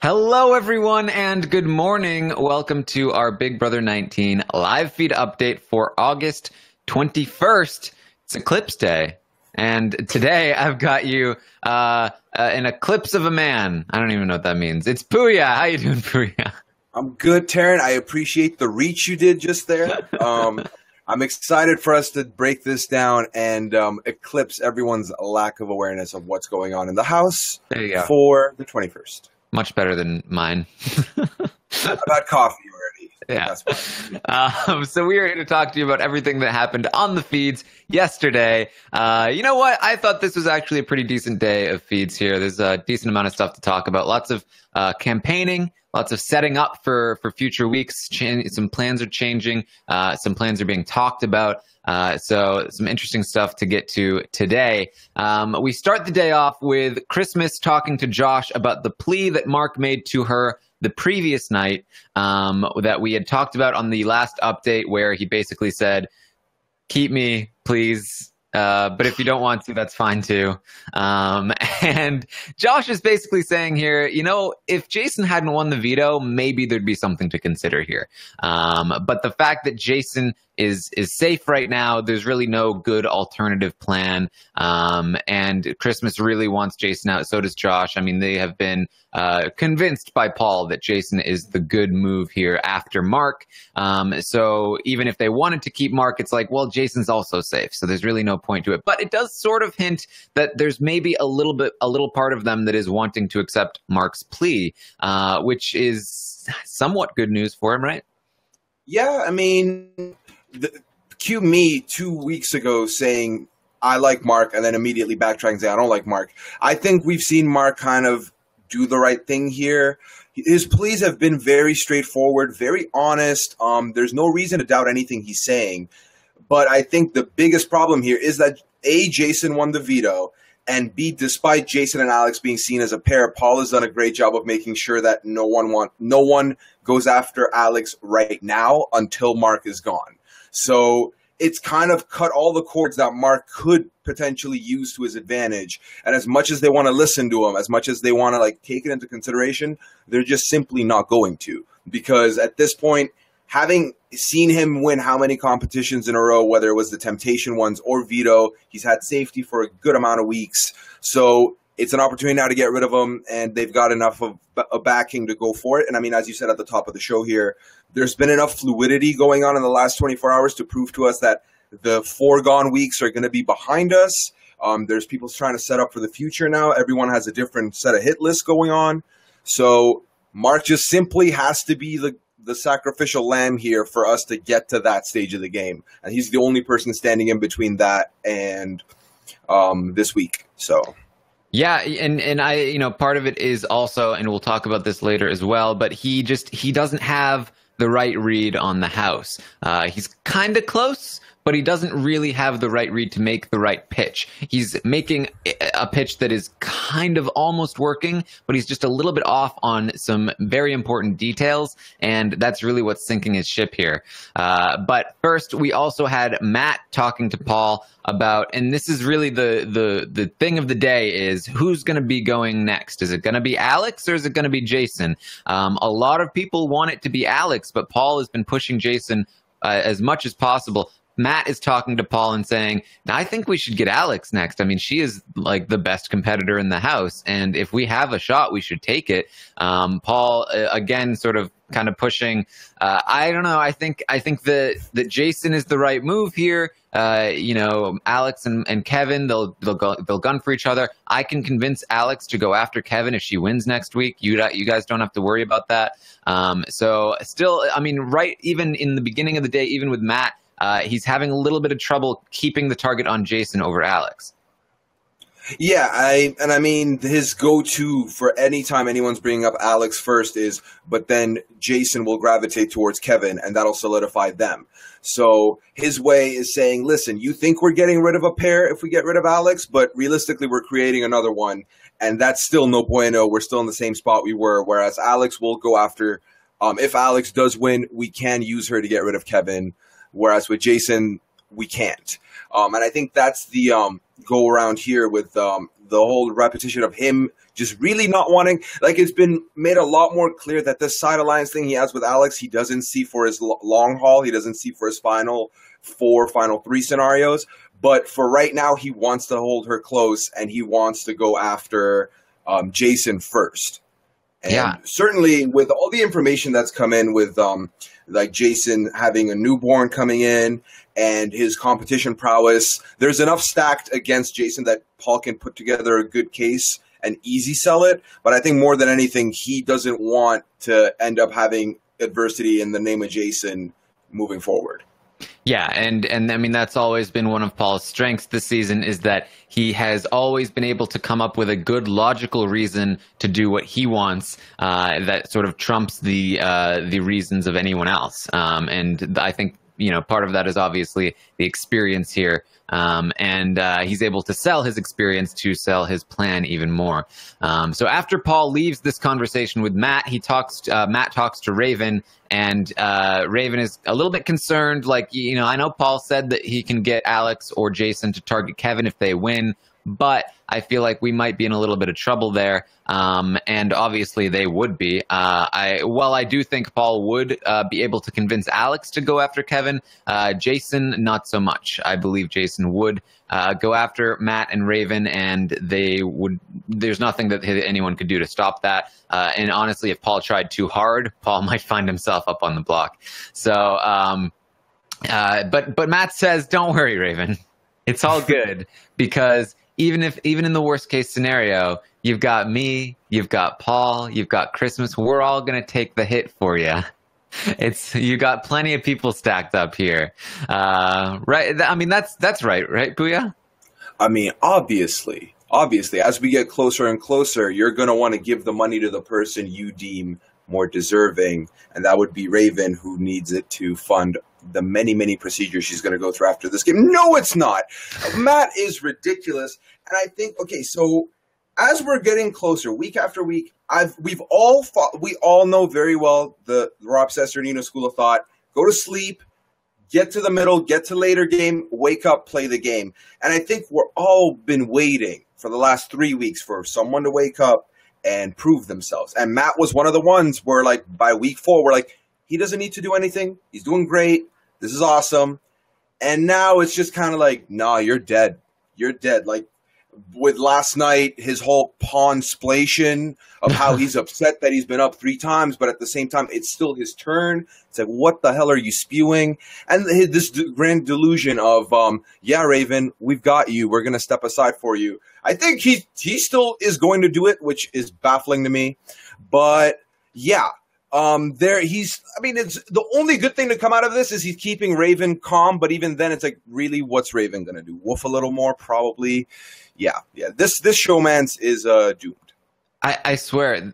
Hello, everyone, and good morning. Welcome to our Big Brother 19 live feed update for August 21st. It's Eclipse Day. And today I've got you an eclipse of a man. I don't even know what that means. It's Pooya. How you doing, Pooya? I'm good, Taran. I appreciate the reach you did just there. I'm excited for us to break this down and eclipse everyone's lack of awareness of what's going on in the house for the 21st. Much better than mine. I've had coffee already. Yeah. That's fine. So we are here to talk to you about everything that happened on the feeds yesterday. You know what? I thought this was actually a pretty decent day of feeds here. There's a decent amount of stuff to talk about. Lots of campaigning. Lots of setting up for future weeks. Some plans are changing. Some plans are being talked about. So some interesting stuff to get to today. We start the day off with Christmas talking to Josh about the plea that Mark made to her the previous night that we had talked about on the last update, where he basically said, keep me, please. But if you don't want to, that's fine too. And Josh is basically saying here, you know, if Jason hadn't won the veto, maybe there'd be something to consider here. But the fact that Jason is safe right now, there's really no good alternative plan. And Christmas really wants Jason out. So does Josh. I mean, they have been convinced by Paul that Jason is the good move here after Mark. So even if they wanted to keep Mark, it's like, well, Jason's also safe. So there's really no point to it. But it does sort of hint that there's maybe a little part of them that is wanting to accept Mark's plea, which is somewhat good news for him, right? Yeah, I mean, cue me 2 weeks ago saying I like Mark and then immediately backtracking and say I don't like Mark. I think we've seen Mark kind of do the right thing here. His pleas have been very straightforward, very honest. There's no reason to doubt anything he's saying. But I think the biggest problem here is that A, Jason won the veto, and B, despite Jason and Alex being seen as a pair, Paul has done a great job of making sure that no one goes after Alex right now until Mark is gone. So it's kind of cut all the cords that Mark could potentially use to his advantage. And as much as they want to listen to him, as much as they want to take it into consideration, they're just simply not going to. Because at this point, having seen him win how many competitions in a row, whether it was the Temptation ones or veto, he's had safety for a good amount of weeks. So it's an opportunity now to get rid of him, and they've got enough of a backing to go for it. And I mean, as you said at the top of the show here, there's been enough fluidity going on in the last 24 hours to prove to us that the foregone weeks are going to be behind us. There's people trying to set up for the future now. Everyone has a different set of hit lists going on. So Mark just simply has to be the sacrificial lamb here for us to get to that stage of the game. And he's the only person standing in between that and this week. So... yeah, and I, you know, part of it is also, and we'll talk about this later as well, but he doesn't have the right read on the house. He's kind of close, but he doesn't really have the right read to make the right pitch. He's making a pitch that is kind of almost working, but he's just a little bit off on some very important details, and that's really what's sinking his ship here. But first, we also had Matt talking to Paul about, and this is really the thing of the day, is who's going to be going next? Is it going to be Alex or is it going to be Jason? A lot of people want it to be Alex, but Paul has been pushing Jason as much as possible. Matt is talking to Paul and saying, I think we should get Alex next. I mean, she is like the best competitor in the house. And if we have a shot, we should take it. Paul, again, sort of kind of pushing. I don't know. I think that Jason is the right move here. You know, Alex and Kevin, they'll gun for each other. I can convince Alex to go after Kevin if she wins next week. You guys don't have to worry about that. So still, I mean, right, even in the beginning of the day, even with Matt, he's having a little bit of trouble keeping the target on Jason over Alex. Yeah, I mean, his go-to for any time anyone's bringing up Alex first is, but then Jason will gravitate towards Kevin, and that'll solidify them. So his way is saying, listen, you think we're getting rid of a pair if we get rid of Alex, but realistically we're creating another one, and that's still no bueno. We're still in the same spot we were, whereas Alex will go after, if Alex does win, we can use her to get rid of Kevin, whereas with Jason, we can't. And I think that's the go around here with the whole repetition of him just really not wanting, like, it's been made a lot more clear that this side alliance thing he has with Alex, he doesn't see for his long haul. He doesn't see for his final 4, final 3 scenarios. But for right now, he wants to hold her close, and he wants to go after Jason first. And certainly with all the information that's come in with like Jason having a newborn coming in and his competition prowess, there's enough stacked against Jason that Paul can put together a good case and easy sell it. But I think more than anything, he doesn't want to end up having adversity in the name of Jason moving forward. Yeah, and I mean, that's always been one of Paul's strengths this season, is that he has always been able to come up with a good logical reason to do what he wants that sort of trumps the reasons of anyone else. And I think, part of that is obviously the experience here. And he's able to sell his experience to sell his plan even more. So after Paul leaves this conversation with Matt, Matt talks to Raven, and Raven is a little bit concerned. Like, I know Paul said that he can get Alex or Jason to target Kevin if they win, but I feel like we might be in a little bit of trouble there. And obviously they would be. While I do think Paul would be able to convince Alex to go after Kevin, Jason, not so much. I believe Jason would go after Matt and Raven, and there's nothing that anyone could do to stop that. And honestly, if Paul tried too hard, Paul might find himself up on the block. So, but Matt says, don't worry, Raven. It's all good, because even in the worst case scenario, you've got me, you've got Paul, you've got Christmas. We're all going to take the hit for you. You got plenty of people stacked up here. Right. I mean, that's right, Pooya? I mean, obviously, as we get closer and closer, you're going to want to give the money to the person you deem more deserving. And that would be Raven, who needs it to fund the many, many procedures she's going to go through after this game. No, it's not. Matt is ridiculous. And I think, okay, so as we're getting closer, week after week, we all know very well the Rob Cesternino school of thought: go to sleep, get to the middle, get to later game, wake up, play the game. And I think we're all been waiting for the last 3 weeks for someone to wake up and prove themselves. And Matt was one of the ones where, like, by week 4, we're like, he doesn't need to do anything. He's doing great. This is awesome. And now it's just kind of like, nah, you're dead. You're dead. Like, with last night, his whole pawn-splation of how he's upset that he's been up 3 times, but at the same time, it's still his turn. It's like, what the hell are you spewing? And this grand delusion of, yeah, Raven, we've got you. We're going to step aside for you. I think he still is going to do it, which is baffling to me. But, yeah. It's the only good thing to come out of this is he's keeping Raven calm, but even then it's like, really, what's Raven gonna do? Woof a little more, probably. Yeah. This showman's is doomed. I swear,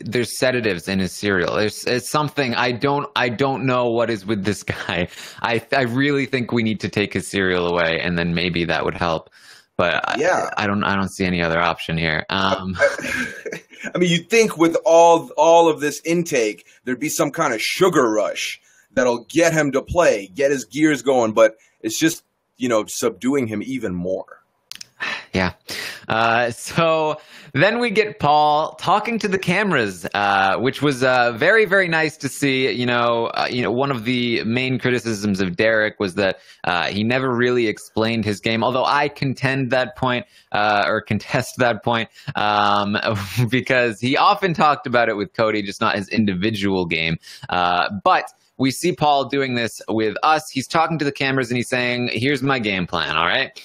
there's sedatives in his cereal. It's something I don't know what is with this guy. I really think we need to take his cereal away, and then maybe that would help. But yeah, I don't see any other option here. I mean, you'd think with all of this intake, there'd be some kind of sugar rush that'll get him to play, get his gears going, but it's just, subduing him even more. Yeah. So then we get Paul talking to the cameras, which was very, very nice to see. One of the main criticisms of Derek was that he never really explained his game, although I contest that point, because he often talked about it with Cody, just not his individual game. But we see Paul doing this with us. He's talking to the cameras and he's saying, here's my game plan, all right?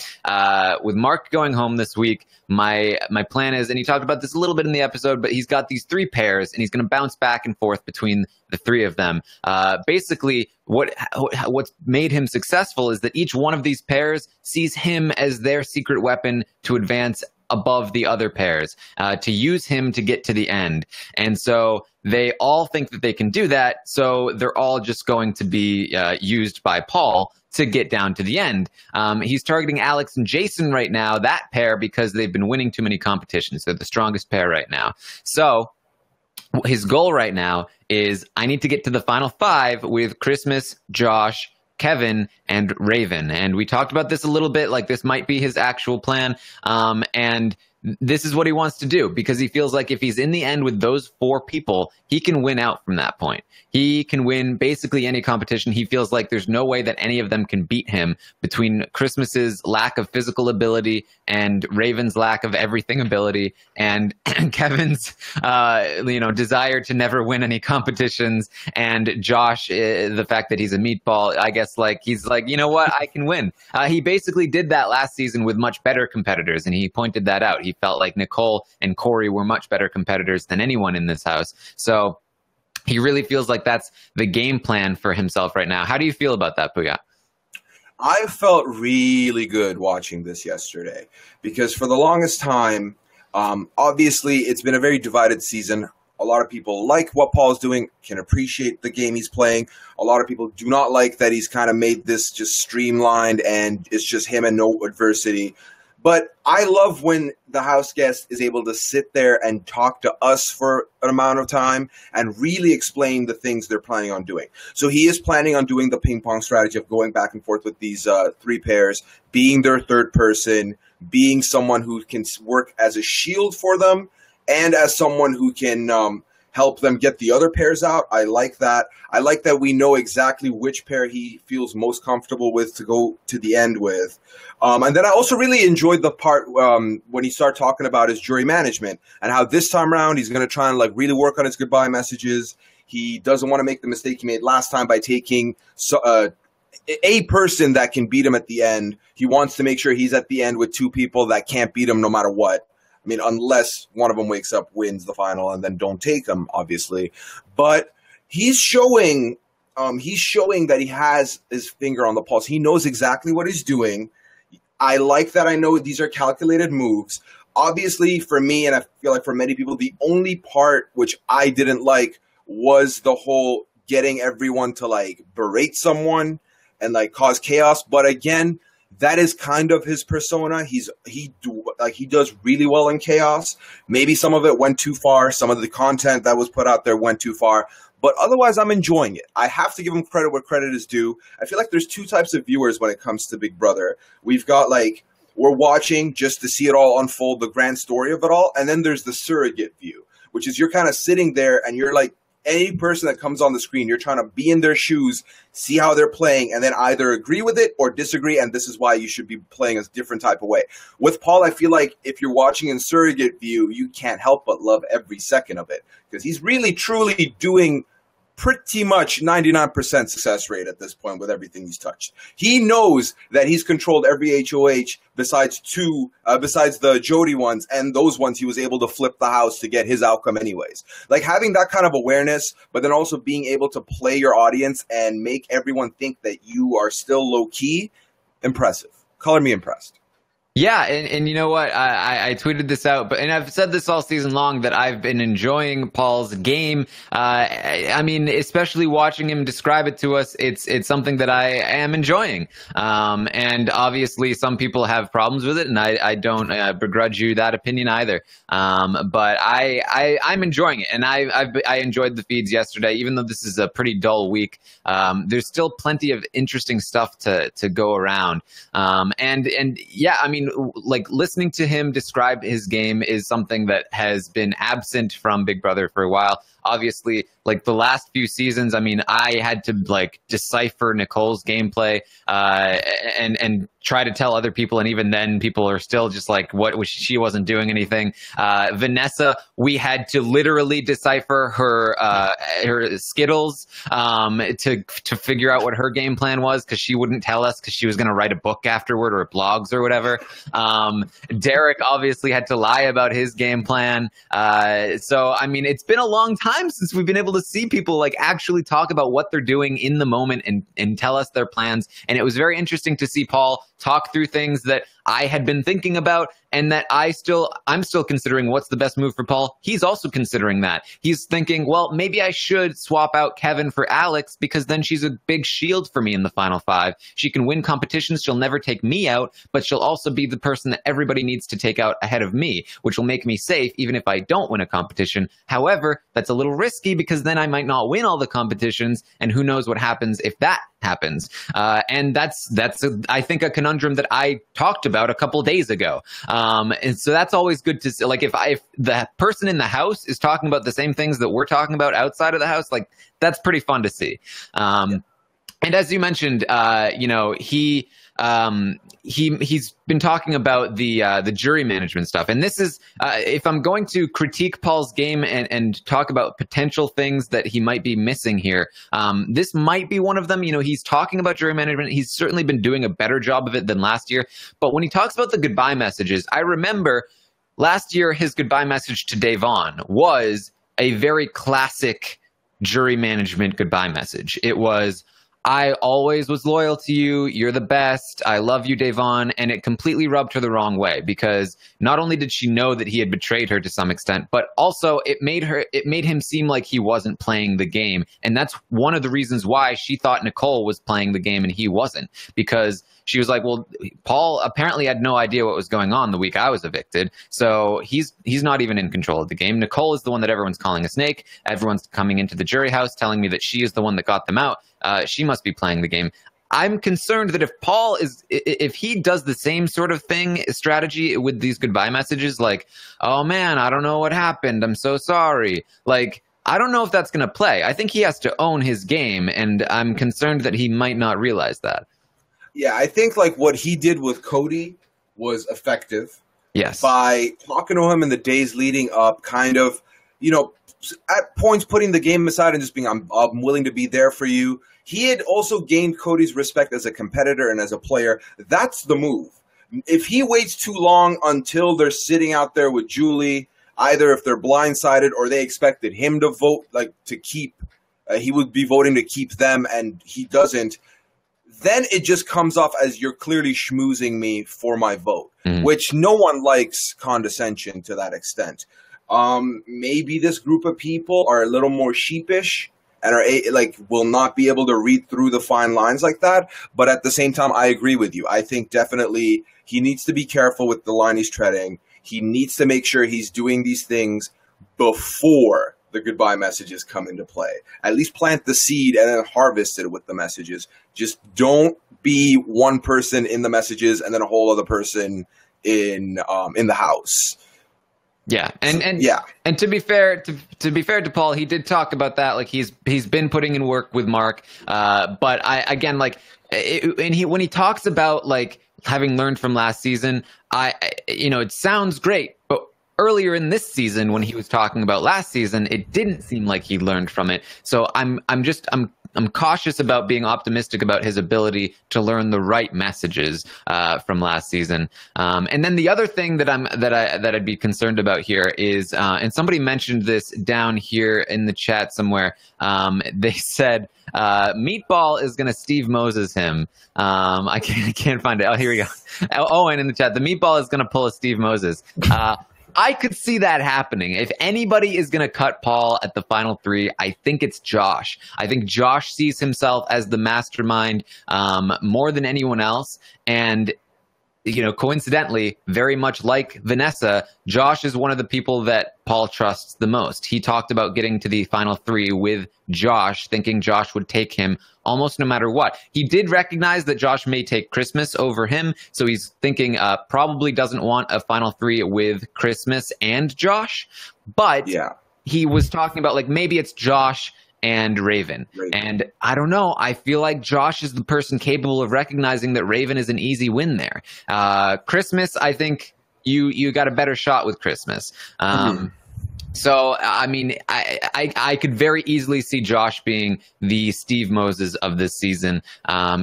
With Mark going home this week, my plan is, and he talked about this a little bit in the episode, but he's got these 3 pairs and he's going to bounce back and forth between the 3 of them. Basically, what's made him successful is that each one of these pairs sees him as their secret weapon to advance above the other pairs, to use him to get to the end. And so they all think that they can do that, so they're all just going to be used by Paul to get down to the end. He's targeting Alex and Jason right now, that pair, because they've been winning too many competitions. They're the strongest pair right now. So his goal right now is, I need to get to the final 5 with Christmas, Josh, Kevin, and Raven. And we talked about this a little bit, like this might be his actual plan. And this is what he wants to do, because he feels like if he's in the end with those 4 people, he can win out from that point. He can win basically any competition. He feels like there's no way that any of them can beat him, between Christmas's lack of physical ability and Raven's lack of everything ability, and Kevin's desire to never win any competitions, and Josh, the fact that he's a meatball. I guess he's like, you know what, I can win. He basically did that last season with much better competitors, and he pointed that out. He felt like Nicole and Corey were much better competitors than anyone in this house. So he really feels like that's the game plan for himself right now. How do you feel about that, Pooya? I felt really good watching this yesterday, because for the longest time, obviously it's been a very divided season. A lot of people like what Paul's doing, can appreciate the game he's playing. A lot of people do not like that he's kind of made this just streamlined and it's just him and no adversity. But I love when the house guest is able to sit there and talk to us for an amount of time and really explain the things they're planning on doing. So he is planning on doing the ping pong strategy of going back and forth with these 3 pairs, being their third person, being someone who can work as a shield for them, and as someone who can help them get the other pairs out. I like that. I like that we know exactly which pair he feels most comfortable with to go to the end with. And then I also really enjoyed the part when he started talking about his jury management and how this time around he's going to try and really work on his goodbye messages. He doesn't want to make the mistake he made last time by taking a person that can beat him at the end. He wants to make sure he's at the end with 2 people that can't beat him no matter what. I mean, unless one of them wakes up, wins the final, and then don't take him, obviously. But he's showing that he has his finger on the pulse. He knows exactly what he's doing. I like that. I know these are calculated moves. Obviously, for me, and I feel like for many people, the only part which I didn't like was the whole getting everyone to berate someone and cause chaos. But again, that is kind of his persona. He does really well in chaos. Maybe some of it went too far. Some of the content that was put out there went too far. But otherwise, I'm enjoying it. I have to give him credit where credit is due. I feel like there's 2 types of viewers when it comes to Big Brother. We've got we're watching just to see it all unfold, the grand story of it all. And then there's the surrogate view, which is you're kind of sitting there and you're any person that comes on the screen, you're trying to be in their shoes, see how they're playing, and then either agree with it or disagree, and this is why you should be playing a different type of way. With Paul, I feel like if you're watching in surrogate view, you can't help but love every second of it, because he's really, truly doing pretty much 99% success rate at this point with everything he's touched. He knows that he's controlled every HOH besides the Jody ones, and those ones he was able to flip the house to get his outcome anyways. Having that kind of awareness, but then also being able to play your audience and make everyone think that you are still low-key, impressive. Color me impressed. Yeah, and you know what? I tweeted this out, and I've said this all season long that I've been enjoying Paul's game. I mean, especially watching him describe it to us, it's something that I am enjoying. And obviously, some people have problems with it, and I don't begrudge you that opinion either. But I'm enjoying it, and I enjoyed the feeds yesterday, even though this is a pretty dull week. There's still plenty of interesting stuff to go around. And yeah, I mean, listening to him describe his game is something that has been absent from Big Brother for a while. Obviously, the last few seasons, I mean, I had to decipher Nicole's gameplay and try to tell other people, and even then people are still just what was she wasn't doing anything. Vanessa, we had to literally decipher her Skittles to figure out what her game plan was, because she wouldn't tell us, because she was going to write a book afterward or blogs or whatever. Derek obviously had to lie about his game plan. So I mean, it's been a long time since we've been able to see people actually talk about what they're doing in the moment and tell us their plans. And it was very interesting to see Paul talk through things that I had been thinking about, and that I'm still considering what's the best move for Paul. He's also considering that. He's thinking, well, maybe I should swap out Kevin for Alex, because then she's a big shield for me in the final 5. She can win competitions. She'll never take me out, but she'll also be the person that everybody needs to take out ahead of me, which will make me safe even if I don't win a competition. However, that's a little risky, because then I might not win all the competitions, and who knows what happens if that happens. And that's I think, a conundrum that I talked about a couple days ago. And so that's always good to see. Like, if the person in the house is talking about the same things that we're talking about outside of the house, like, that's pretty fun to see. And as you mentioned, he's been talking about the jury management stuff, and this is if I'm going to critique Paul's game and talk about potential things that he might be missing here, this might be one of them. He's talking about jury management. He's certainly been doing a better job of it than last year. But when he talks about the goodbye messages, I remember last year his goodbye message to Davon was a very classic jury management goodbye message. It was, I always was loyal to you. You're the best. I love you, Davon. And it completely rubbed her the wrong way, because not only did she know that he had betrayed her to some extent, but also it made him seem like he wasn't playing the game. And that's one of the reasons why she thought Nicole was playing the game and he wasn't, because she was like, well, Paul apparently had no idea what was going on the week I was evicted. So he's not even in control of the game. Nicole is the one that everyone's calling a snake. Everyone's coming into the jury house telling me that she is the one that got them out. She must be playing the game. I'm concerned that if he does the same sort of strategy with these goodbye messages, like, oh man, I don't know what happened, I'm so sorry. Like, I don't know if that's going to play. I think he has to own his game, and I'm concerned that he might not realize that. Yeah, I think like what he did with Cody was effective. Yes. By talking to him in the days leading up, kind of, at points putting the game aside and just being, I'm willing to be there for you. He had also gained Cody's respect as a competitor and as a player. That's the move. If he waits too long until they're sitting out there with Julie, either if they're blindsided or they expected him to vote, like to keep, he would be voting to keep them and he doesn't, then it just comes off as you're clearly schmoozing me for my vote, which no one likes condescension to that extent. Maybe this group of people are a little more sheepish and will not be able to read through the fine lines like that. But at the same time, I agree with you. I think definitely he needs to be careful with the line he's treading. He needs to make sure he's doing these things before the goodbye messages come into play. At least plant the seed and then harvest it with the messages. Just don't be one person in the messages and then a whole other person in the house. Yeah, and to be fair to Paul, he did talk about that. Like he's been putting in work with Mark, but when he talks about like having learned from last season, it sounds great, but earlier in this season when he was talking about last season, it didn't seem like he learned from it. So I'm cautious about being optimistic about his ability to learn the right messages from last season. And then the other thing that I'd be concerned about here is, and somebody mentioned this down here in the chat somewhere. They said Meatball is going to Steve Moses him. I can't find it. Oh, here we go. Owen in the chat. The Meatball is going to pull a Steve Moses. I could see that happening. If anybody is going to cut Paul at the final three, I think it's Josh. I think Josh sees himself as the mastermind more than anyone else. And, coincidentally, very much like Vanessa, Josh is one of the people that Paul trusts the most. He talked about getting to the final three with Josh, thinking Josh would take him almost no matter what. He did recognize that Josh may take Christmas over him, so he's thinking probably doesn't want a final three with Christmas and Josh. But he was talking about like maybe it's Josh and Raven. And I don't know. I feel like Josh is the person capable of recognizing that Raven is an easy win there. Christmas, I think you got a better shot with Christmas. So, I mean, I could very easily see Josh being the Steve Moses of this season.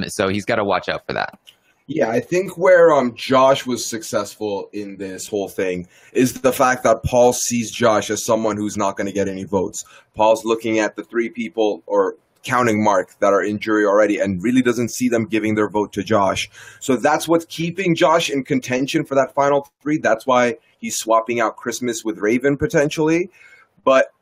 So he's got to watch out for that. Yeah, I think where Josh was successful in this whole thing is the fact that Paul sees Josh as someone who's not going to get any votes. Paul's looking at the three people, or counting Mark, that are in jury already and really doesn't see them giving their vote to Josh. So that's what's keeping Josh in contention for that final three. That's why he's swapping out Christmas with Raven potentially. But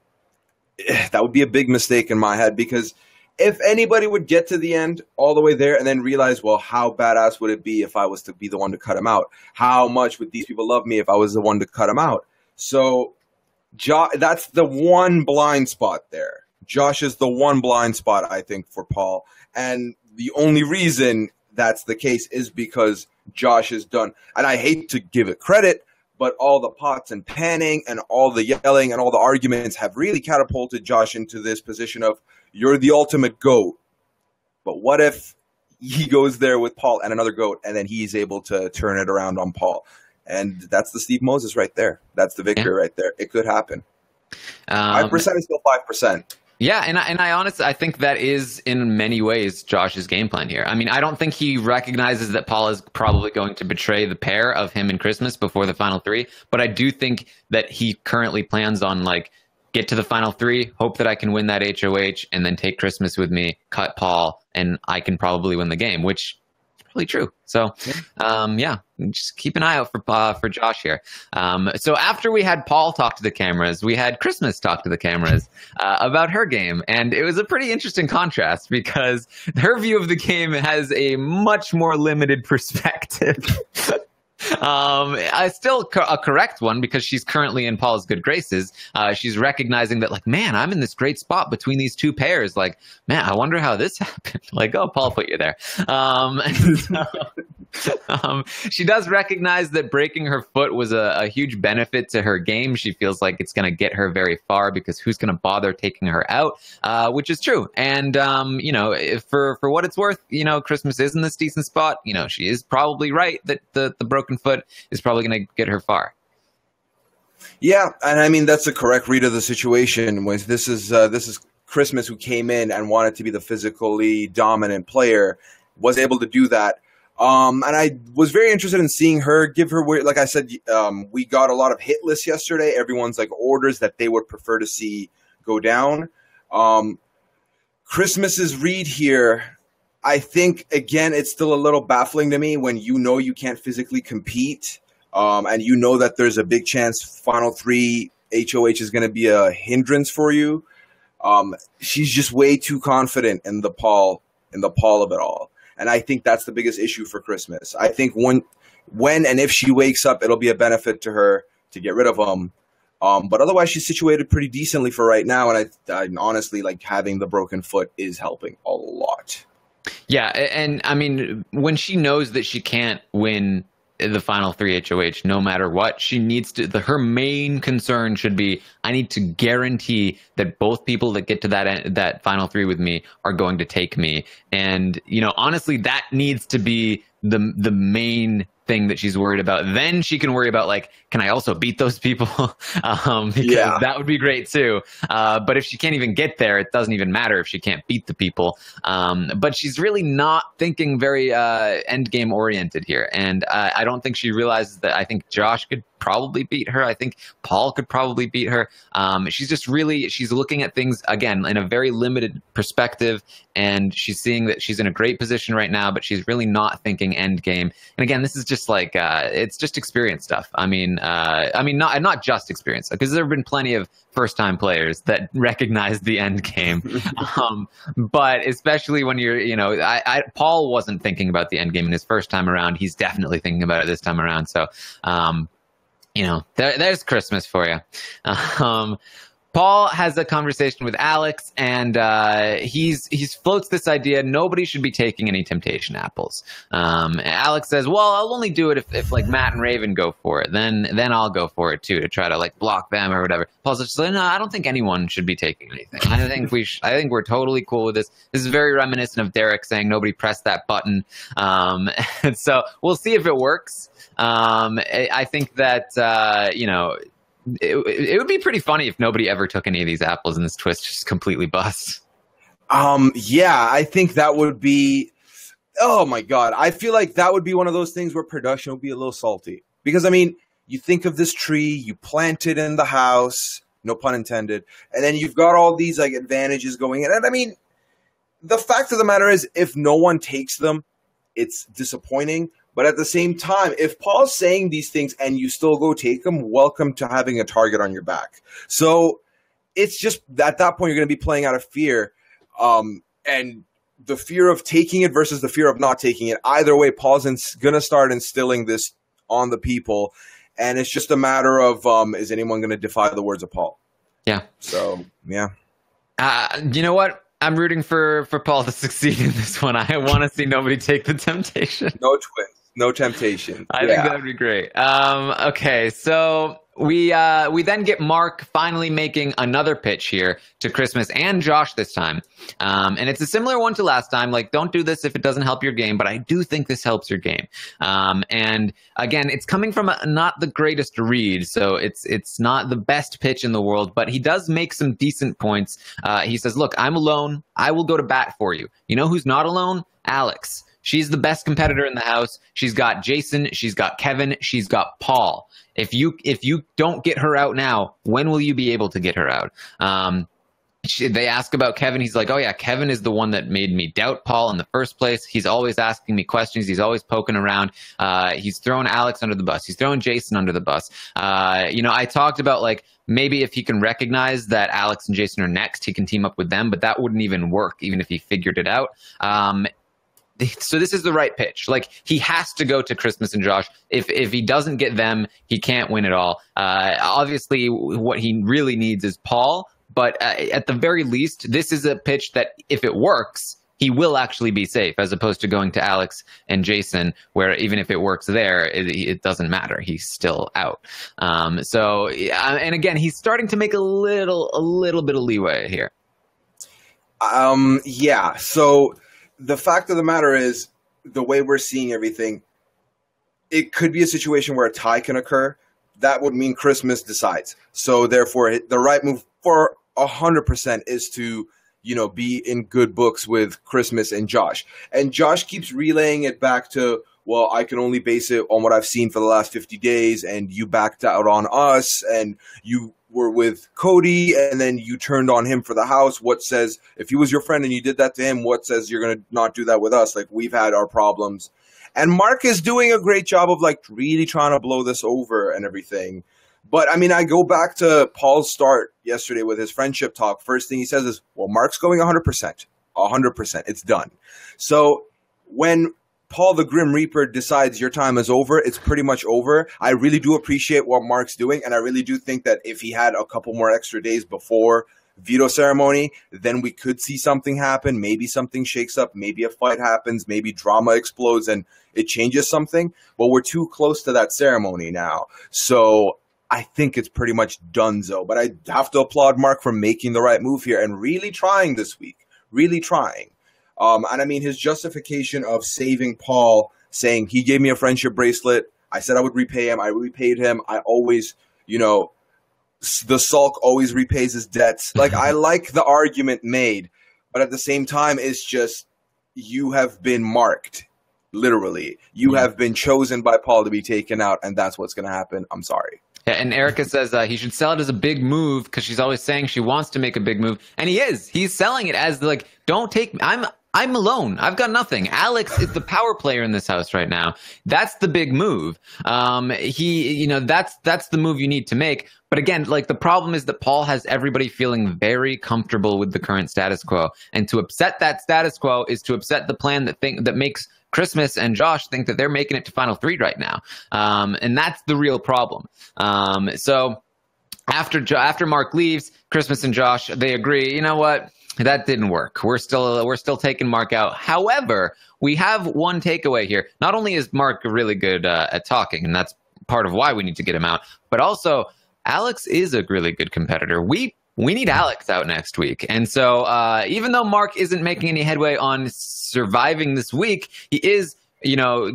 that would be a big mistake in my head, because if anybody would get to the end all the way there and then realize, well, how badass would it be if I was to be the one to cut him out? How much would these people love me if I was the one to cut him out? So that's the one blind spot there. Josh is the one blind spot, I think, for Paul. And the only reason that's the case is because Josh has done, and I hate to give it credit, but all the pots and panning and all the yelling and all the arguments have really catapulted Josh into this position of, you're the ultimate GOAT. But what if he goes there with Paul and another GOAT, and then he's able to turn it around on Paul? And that's the Steve Moses right there. That's the victory right there. It could happen. 5% is still 5%. Yeah, and I honestly, I think that is in many ways Josh's game plan here. I mean, I don't think he recognizes that Paul is probably going to betray the pair of him and Christmas before the final three, but I do think that he currently plans on, like, get to the final three, hope that I can win that HOH, and then take Christmas with me, cut Paul, and I can probably win the game, which is probably true. So, yeah, just keep an eye out for Josh here. So after we had Paul talk to the cameras, we had Christmas talk to the cameras about her game. And it was a pretty interesting contrast because her view of the game has a much more limited perspective. Still a correct one because she's currently in Paul's good graces. She's recognizing that, like, man, I'm in this great spot between these two pairs. Like, man, I wonder how this happened. Like, oh, Paul put you there. She does recognize that breaking her foot was a huge benefit to her game. She feels like it's going to get her very far because who's going to bother taking her out, which is true. And, you know, for what it's worth, you know, Christmas is in this decent spot. You know, she is probably right that the broken foot is probably going to get her far. Yeah, and I mean, that's a correct read of the situation. This is Christmas, who came in and wanted to be the physically dominant player, was able to do that. And I was very interested in seeing her give her, like I said, we got a lot of hit lists yesterday. Everyone's like orders that they would prefer to see go down. Christmas's read here, I think, again, it's still a little baffling to me when you know you can't physically compete, and you know that there's a big chance final three HOH is going to be a hindrance for you. She's just way too confident in the Paul of it all. And I think that's the biggest issue for Christmas. I think when and if she wakes up, it'll be a benefit to her to get rid of him. But otherwise, she's situated pretty decently for right now. And I honestly, like, having the broken foot is helping a lot. Yeah, and I mean, when she knows that she can't win the final three HOH, no matter what, she needs to, her main concern should be, I need to guarantee that both people that get to that final three with me are going to take me. And, you know, honestly, that needs to be the main thing that she's worried about. Then she can worry about, like, can I also beat those people? Because that would be great too. But if she can't even get there, it doesn't even matter if she can't beat the people. But she's really not thinking very end game oriented here. And I don't think she realizes that I think Josh could probably beat her. I think Paul could probably beat her. She's looking at things, again, in a very limited perspective. And she's seeing that she's in a great position right now, but she's really not thinking end game. And again, this is just like, it's just experience stuff. I mean, not just experience, because there have been plenty of first-time players that recognize the end game. But especially when you're, you know, Paul wasn't thinking about the end game in his first time around. He's definitely thinking about it this time around. So, you know, there's Christmas for you. Paul has a conversation with Alex, and he's floats this idea nobody should be taking any temptation apples. Alex says, well, I'll only do it if like Matt and Raven go for it. Then I'll go for it too, to try to like block them or whatever. Paul's just like, no, I don't think anyone should be taking anything. I think we're totally cool with this. This is very reminiscent of Derek saying nobody pressed that button. And so we'll see if it works. I think that, you know, it would be pretty funny if nobody ever took any of these apples and this twist just completely busts. Yeah, I think that would be, oh my God. I feel like that would be one of those things where production would be a little salty. Because, I mean, you think of this tree, you plant it in the house, no pun intended, and then you've got all these like advantages going in. And I mean, the fact of the matter is, if no one takes them, it's disappointing. But at the same time, if Paul's saying these things and you still go take them, welcome to having a target on your back. So it's just at that point, you're going to be playing out of fear. And the fear of taking it versus the fear of not taking it. Either way, Paul's going to start instilling this on the people. And it's just a matter of, is anyone going to defy the words of Paul? Yeah. So, yeah. You know what? I'm rooting for Paul to succeed in this one. I want to see nobody take the temptation. No twins, no temptation. I think that would be great. Okay, so we then get Mark finally making another pitch here to Christmas and Josh this time, and it's a similar one to last time. Like, don't do this if it doesn't help your game, but I do think this helps your game. And again, it's coming from not the greatest read, so it's not the best pitch in the world, but he does make some decent points. He says, "Look, I'm alone. I will go to bat for you. You know who's not alone? Alex. She's the best competitor in the house. She's got Jason, she's got Kevin, she's got Paul. If you don't get her out now, when will you be able to get her out?" They ask about Kevin. He's like, "Oh yeah, Kevin is the one that made me doubt Paul in the first place. He's always asking me questions. He's always poking around. He's throwing Alex under the bus. He's throwing Jason under the bus." I talked about like maybe if he can recognize that Alex and Jason are next, he can team up with them, but that wouldn't even work even if he figured it out. So this is the right pitch. Like, he has to go to Christmas and Josh. If he doesn't get them, he can't win it all. Obviously, what he really needs is Paul. But at the very least, this is a pitch that if it works, he will actually be safe, as opposed to going to Alex and Jason, where even if it works there, it doesn't matter. He's still out. And again, he's starting to make a little bit of leeway here. Yeah. So the fact of the matter is, the way we're seeing everything, it could be a situation where a tie can occur. That would mean Christmas decides. So therefore, the right move for 100% is to, be in good books with Christmas and Josh. And Josh keeps relaying it back to, well, I can only base it on what I've seen for the last 50 days, and you backed out on us, and you were with Cody, and then you turned on him for the house. What says, if he was your friend and you did that to him, what says you're going to not do that with us? Like, we've had our problems. And Mark is doing a great job of, like, really trying to blow this over and everything. But, I mean, I go back to Paul's start yesterday with his friendship talk. First thing he says is, well, Mark's going 100%. 100%. It's done. So when Paul the Grim Reaper decides your time is over, it's pretty much over. I really do appreciate what Mark's doing, and I really do think that if he had a couple more extra days before veto ceremony, then we could see something happen. Maybe something shakes up. Maybe a fight happens. Maybe drama explodes and it changes something. But we're too close to that ceremony now. So I think it's pretty much donezo. But I have to applaud Mark for making the right move here and really trying this week. Really trying. And I mean, his justification of saving Paul, saying he gave me a friendship bracelet. I said I would repay him. I repaid him. I always, the sulk always repays his debts. Like, I like the argument made, but at the same time, it's just, you have been marked, literally. You have been chosen by Paul to be taken out, and that's what's going to happen. I'm sorry. Yeah, and Erica says he should sell it as a big move because she's always saying she wants to make a big move, and he is. He's selling it as like, don't take me. I'm alone. I've got nothing. Alex is the power player in this house right now. That's the big move. That's the move you need to make. But again, like, the problem is that Paul has everybody feeling very comfortable with the current status quo. And to upset that status quo is to upset the plan that makes Christmas and Josh think that they're making it to Final Three right now. And that's the real problem. So after Mark leaves, Christmas and Josh, they agree, you know what? That didn't work. We're still taking Mark out. However, we have one takeaway here. Not only is Mark really good at talking, and that's part of why we need to get him out, but also Alex is a really good competitor. We need Alex out next week. And so even though Mark isn't making any headway on surviving this week, he is,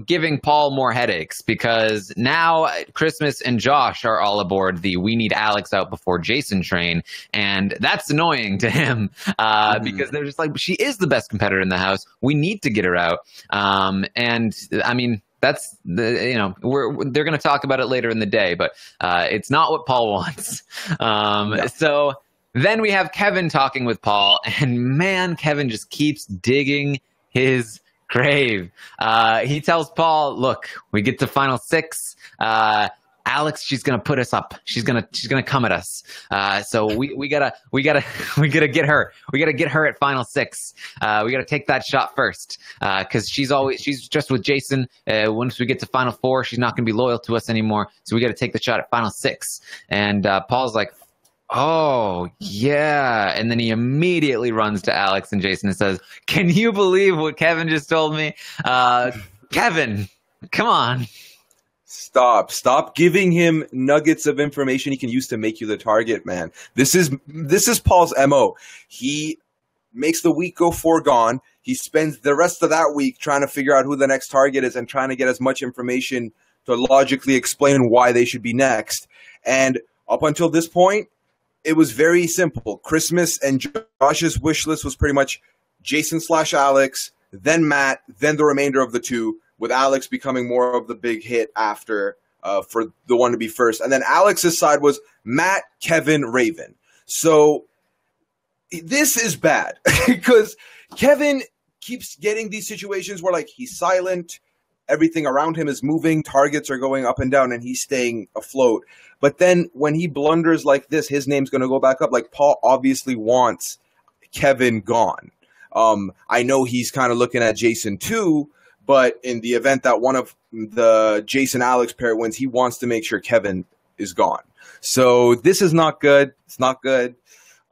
giving Paul more headaches, because now Christmas and Josh are all aboard the we need Alex out before Jason train. And that's annoying to him because they're just like, she is the best competitor in the house. We need to get her out. And I mean, that's they're going to talk about it later in the day, but it's not what Paul wants. So then we have Kevin talking with Paul, and man, Kevin just keeps digging his grave. He tells Paul, look, we get to Final Six. Alex, she's gonna put us up. She's gonna come at us. So we gotta get her. We gotta get her at Final Six. We gotta take that shot first. Cause she's just with Jason. Once we get to Final Four, she's not gonna be loyal to us anymore. So we gotta take the shot at Final Six. And Paul's like, Oh, yeah. And then he immediately runs to Alex and Jason and says, "Can you believe what Kevin just told me? Kevin, come on." Stop giving him nuggets of information he can use to make you the target, man. This is Paul's MO. He makes the week go foregone. He spends the rest of that week trying to figure out who the next target is and trying to get as much information to logically explain why they should be next. And up until this point, it was very simple. Christmas and Josh's wish list was pretty much Jason/Alex, then Matt, then the remainder of the two, with Alex becoming more of the big hit after for the one to be first. And then Alex's side was Matt, Kevin, Raven. So this is bad because Kevin keeps getting these situations where like he's silent, everything around him is moving, targets are going up and down, and he's staying afloat. But then when he blunders like this, his name's going to go back up. Like Paul obviously wants Kevin gone. I know he's kind of looking at Jason too, but in the event that one of the Jason-Alex pair wins, he wants to make sure Kevin is gone. So this is not good. It's not good.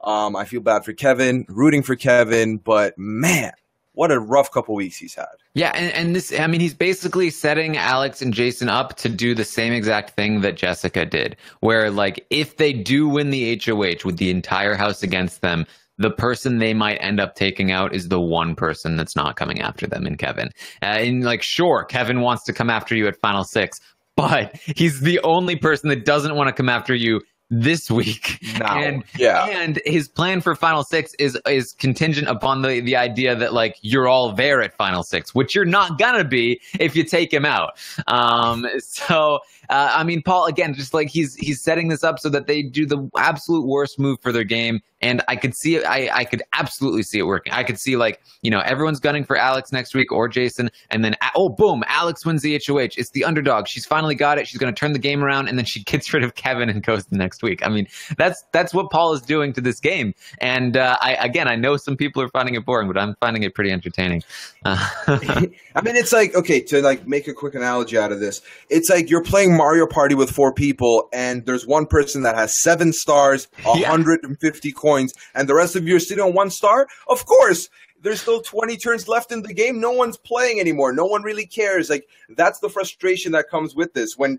I feel bad for Kevin, rooting for Kevin, but man, what a rough couple weeks he's had. Yeah, and this, I mean, he's basically setting Alex and Jason up to do the same exact thing that Jessica did, where like if they do win the HOH with the entire house against them, the person they might end up taking out is the one person that's not coming after them in Kevin. And like, sure, Kevin wants to come after you at Final Six, but he's the only person that doesn't want to come after you this week. Now, and his plan for Final Six is contingent upon the idea that like you're all there at Final Six, which you're not gonna be if you take him out. I mean, Paul, again, just like he's setting this up so that they do the absolute worst move for their game. And I could see it. I could absolutely see it working. I could see like, you know, everyone's gunning for Alex next week or Jason. And then, oh, boom, Alex wins the HOH. It's the underdog. She's finally got it. She's going to turn the game around. And then she gets rid of Kevin and goes the next week. I mean, that's what Paul is doing to this game. And I know some people are finding it boring, but I'm finding it pretty entertaining. I mean, it's like, okay, to like make a quick analogy out of this, it's like you're playing Mario Party with 4 people and there's one person that has 7 stars, 150 coins, and the rest of you are sitting on 1 star. Of course, there's still 20 turns left in the game. No one's playing anymore. No one really cares. Like, that's the frustration that comes with this. When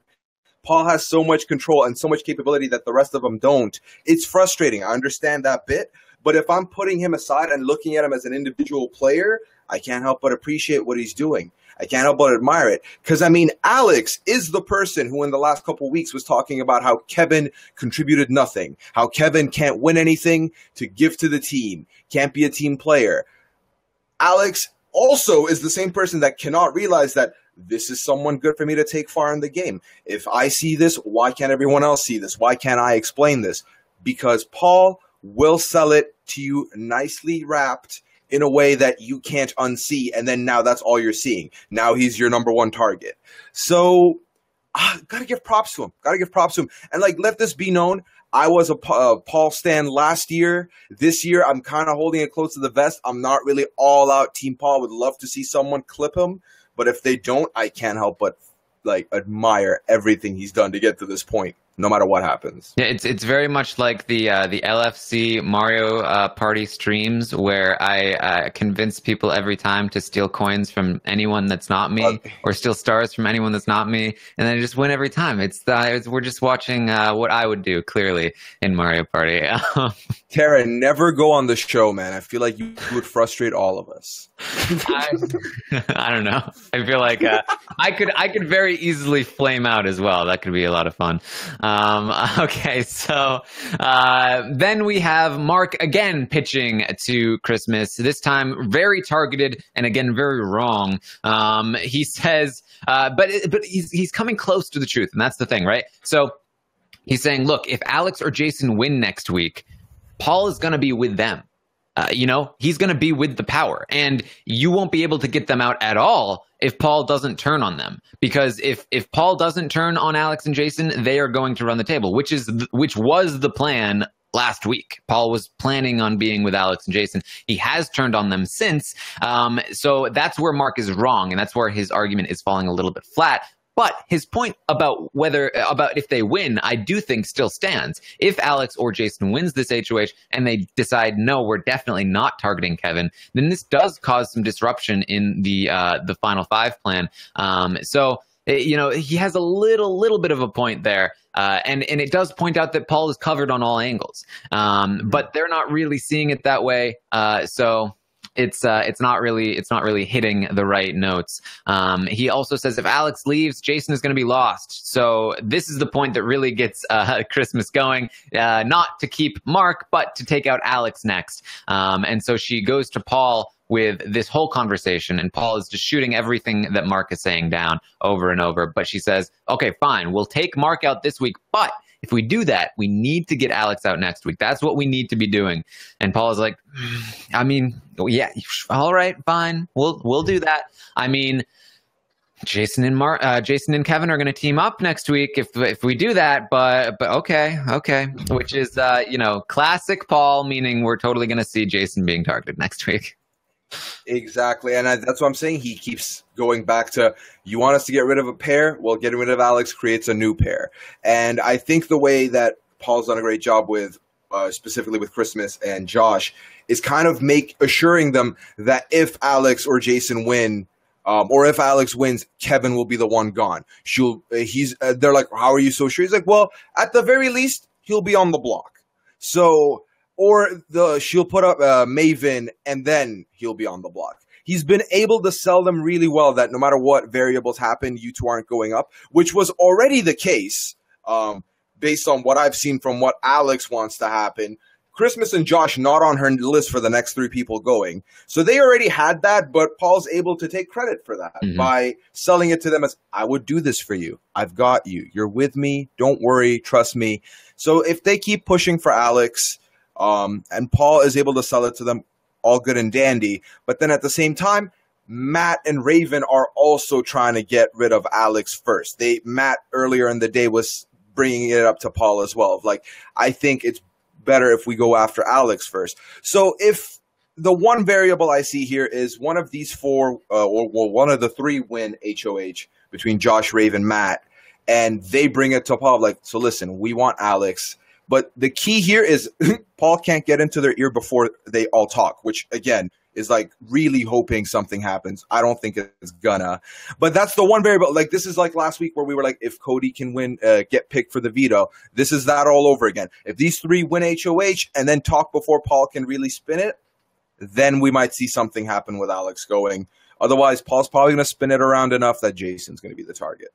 Paul has so much control and so much capability that the rest of them don't, it's frustrating. I understand that bit. But if I'm putting him aside and looking at him as an individual player, I can't help but appreciate what he's doing. I can't help but admire it. Because, I mean, Alex is the person who in the last couple of weeks was talking about how Kevin contributed nothing, how Kevin can't win anything to give to the team, can't be a team player. Alex also is the same person that cannot realize that this is someone good for me to take far in the game. If I see this, why can't everyone else see this? Why can't I explain this? Because Paul will sell it to you nicely wrapped in a way that you can't unsee, and then now that's all you're seeing. Now he's your number 1 target. So, gotta give props to him. Gotta give props to him. And, like, let this be known, I was a Paul stan last year. This year, I'm kind of holding it close to the vest. I'm not really all out Team Paul. Would love to see someone clip him. But if they don't, I can't help but, like, admire everything he's done to get to this point, no matter what happens. Yeah, it's very much like the LFC Mario Party streams where I convince people every time to steal coins from anyone that's not me, or steal stars from anyone that's not me, and then I just win every time. We're just watching what I would do, clearly, in Mario Party. Taran, never go on the show, man. I feel like you would frustrate all of us. I don't know. I feel like I could very easily flame out as well. That could be a lot of fun. Okay, so then we have Mark again pitching to Christmas, this time very targeted and again very wrong. He says, but he's coming close to the truth, and that's the thing, right? So he's saying, look, if Alex or Jason win next week, Paul is going to be with them. He's going to be with the power, and you won't be able to get them out at all if Paul doesn't turn on them. Because if Paul doesn't turn on Alex and Jason, they are going to run the table, which was the plan last week. Paul was planning on being with Alex and Jason. He has turned on them since. So that's where Mark is wrong, and that's where his argument is falling a little bit flat. But his point about if they win, I do think still stands. If Alex or Jason wins this HOH and they decide, no, we're definitely not targeting Kevin, then this does cause some disruption in the Final Five plan. So he has a little bit of a point there. And it does point out that Paul is covered on all angles. But they're not really seeing it that way. So it's not really hitting the right notes. He also says if Alex leaves, Jason is going to be lost. So this is the point that really gets Christmas going, not to keep Mark, but to take out Alex next. And so she goes to Paul with this whole conversation, and Paul is just shooting everything that Mark is saying down over and over. But she says, okay, fine, we'll take Mark out this week, but if we do that, we need to get Alex out next week. That's what we need to be doing. And Paul is like, I mean, yeah, all right, fine, we'll do that. I mean, Jason and Kevin are going to team up next week if we do that. But okay, which is classic Paul, meaning we're totally going to see Jason being targeted next week. Exactly, and that's what I'm saying. He keeps going back to, you want us to get rid of a pair? Well, getting rid of Alex creates a new pair. And I think the way that Paul's done a great job with, specifically with Christmas and Josh, is kind of assuring them that if Alex or Jason win, or if Alex wins, Kevin will be the one gone. They're like, how are you so sure? He's like, well, at the very least, he'll be on the block. So, or she'll put up Maven and then he'll be on the block. He's been able to sell them really well that no matter what variables happen, you two aren't going up, which was already the case based on what I've seen from what Alex wants to happen. Christmas and Josh not on her list for the next three people going. So they already had that, but Paul's able to take credit for that by selling it to them as, I would do this for you. I've got you. You're with me. Don't worry. Trust me. So if they keep pushing for Alex, and Paul is able to sell it to them, all good and dandy. But then at the same time, Matt and Raven are also trying to get rid of Alex first. Matt earlier in the day was bringing it up to Paul as well. Like, I think it's better if we go after Alex first. So if the one variable I see here is one of these four, or one of the three win HOH between Josh, Raven, Matt, and they bring it to Paul, like, so listen, we want Alex. But the key here is Paul can't get into their ear before they all talk, which, again, is like really hoping something happens. I don't think it's gonna. But that's the one variable. Like, this is like last week where we were like, if Cody can win, get picked for the veto, this is that all over again. If these three win HOH and then talk before Paul can really spin it, then we might see something happen with Alex going. Otherwise, Paul's probably going to spin it around enough that Jason's going to be the target.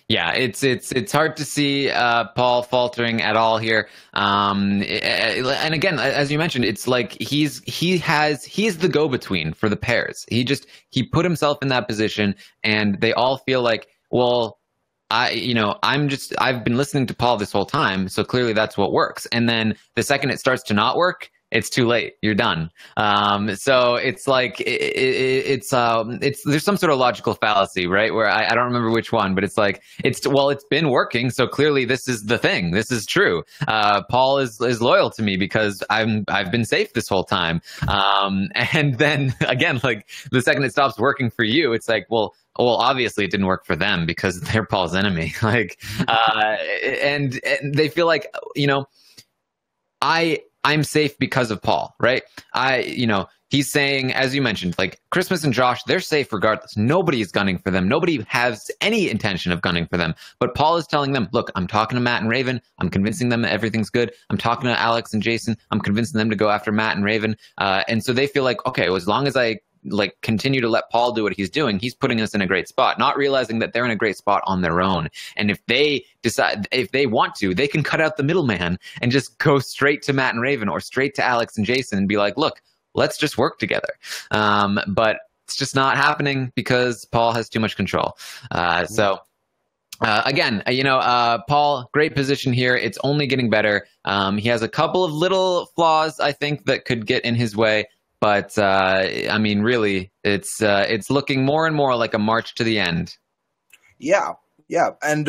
Yeah, it's hard to see Paul faltering at all here. And again, as you mentioned, it's like he's the go-between for the pairs. He put himself in that position, and they all feel like, well, I've been listening to Paul this whole time, so clearly that's what works. And then the second it starts to not work, it's too late. You're done. So it's like there's some sort of logical fallacy, right? Where I don't remember which one, but it's like it's been working, so clearly this is the thing. This is true. Paul is loyal to me because I've been safe this whole time. And then again, like the second it stops working for you, it's like, well, obviously it didn't work for them because they're Paul's enemy. Like, and they feel like, I'm safe because of Paul, right? He's saying, as you mentioned, like Christmas and Josh, they're safe regardless. Nobody is gunning for them. Nobody has any intention of gunning for them. But Paul is telling them, look, I'm talking to Matt and Raven. I'm convincing them that everything's good. I'm talking to Alex and Jason. I'm convincing them to go after Matt and Raven. And so they feel like, okay, well, as long as I continue to let Paul do what he's doing, he's putting us in a great spot, not realizing that they're in a great spot on their own. And if they decide, if they want to, they can cut out the middleman and just go straight to Matt and Raven or straight to Alex and Jason and be like, look, let's just work together. But it's just not happening because Paul has too much control. Again, Paul, great position here. It's only getting better. He has a couple of little flaws, I think, that could get in his way. But really, it's looking more and more like a march to the end. Yeah. And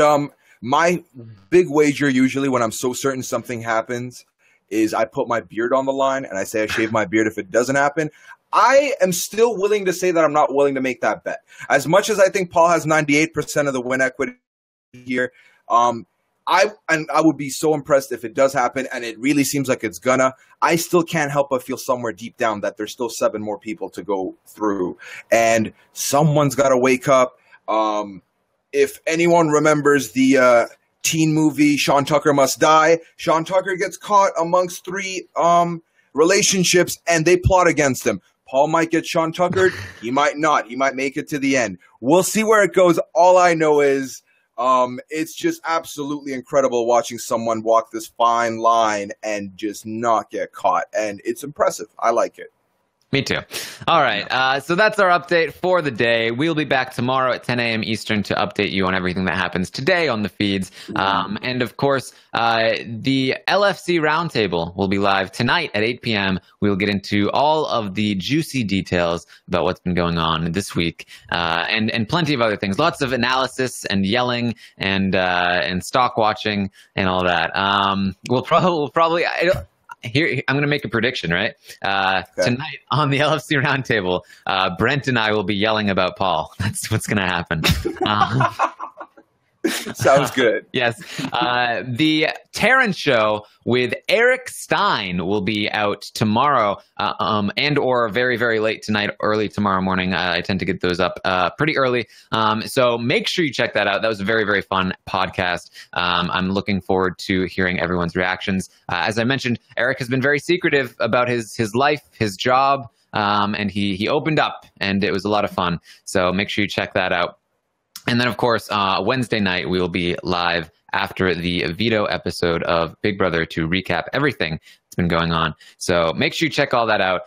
my big wager usually when I'm so certain something happens is I put my beard on the line and I say I shave my beard if it doesn't happen. I am still willing to say that I'm not willing to make that bet. As much as I think Paul has 98% of the win equity here, I would be so impressed if it does happen, and it really seems like it's gonna. I still can't help but feel somewhere deep down that there's still 7 more people to go through, and someone's got to wake up. If anyone remembers the teen movie Sean Tucker Must Die, Sean Tucker gets caught amongst 3 relationships, and they plot against him. Paul might get Sean Tuckered. He might not. He might make it to the end. We'll see where it goes. All I know is it's just absolutely incredible watching someone walk this fine line and just not get caught. And it's impressive. I like it. Me too. All right. So that's our update for the day. We'll be back tomorrow at 10 a.m. Eastern to update you on everything that happens today on the feeds. And of course, the LFC Roundtable will be live tonight at 8 p.m. We'll get into all of the juicy details about what's been going on this week, and plenty of other things. Lots of analysis and yelling and stock watching and all that. We'll probably. Here, I'm going to make a prediction, right? Okay. Tonight on the LFC Roundtable, Brent and I will be yelling about Paul. That's what's going to happen. Sounds good. Yes. The Taran show with Eric Stein will be out tomorrow, and or very, very late tonight, early tomorrow morning. I tend to get those up pretty early. So make sure you check that out. That was a very, very fun podcast. I'm looking forward to hearing everyone's reactions. As I mentioned, Eric has been very secretive about his life, his job, and he opened up, and it was a lot of fun. So make sure you check that out. And then, of course, Wednesday night, we will be live after the Veto episode of Big Brother to recap everything that's been going on. So make sure you check all that out.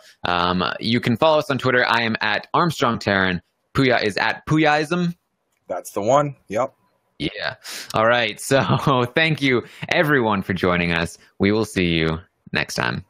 You can follow us on Twitter. I am at Armstrong Taran. Pooya is at Pooyaism. That's the one. Yep. Yeah. All right. So thank you, everyone, for joining us. We will see you next time.